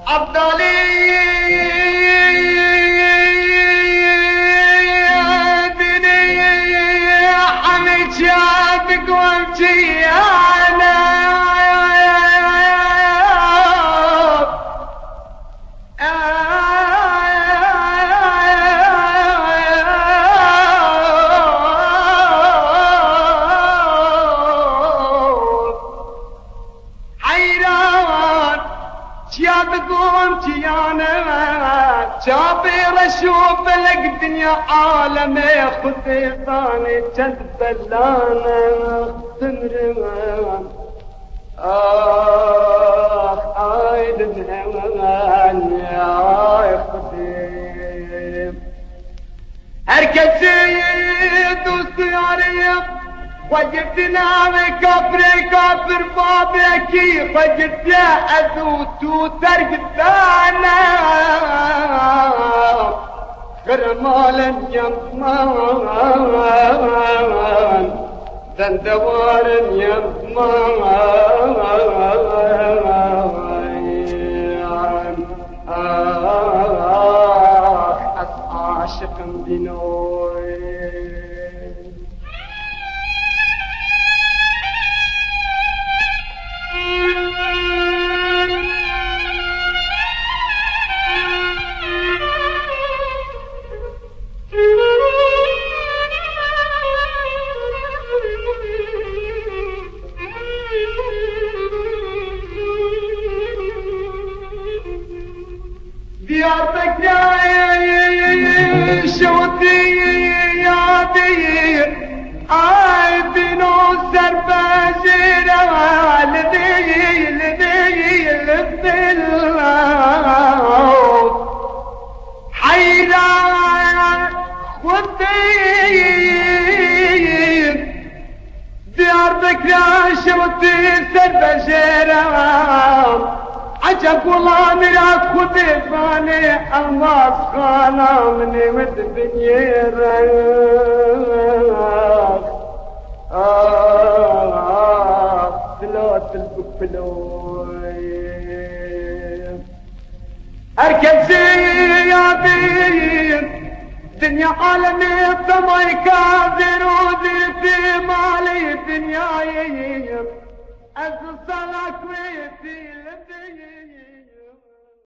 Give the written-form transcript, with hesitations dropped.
أفضلي دنيا حمد شافك وامشي أنا شابكم تيانا شابر اشوف لك دنيا عالمي خطيطاني تذبلانا تمرمان عايد الهمان يا خطيب هركب سيد وسياري وجدنا كفر بابكي وجدت أذوت وترقدانا كرمال اليمان دندوار اليمان عاشق بنوي ديارتك يا شوتي يا دير عايدين وسربازين لدي حيران خدين ديارتك يا شوتي سربازين عجب والله من اخذ فاني الماس خانا مني مد بنيرك ثلاث البكلوي اركب زيادين دنيا عالمي طمي كاذر ودي في مالي دنياي أزل صلاك ويتي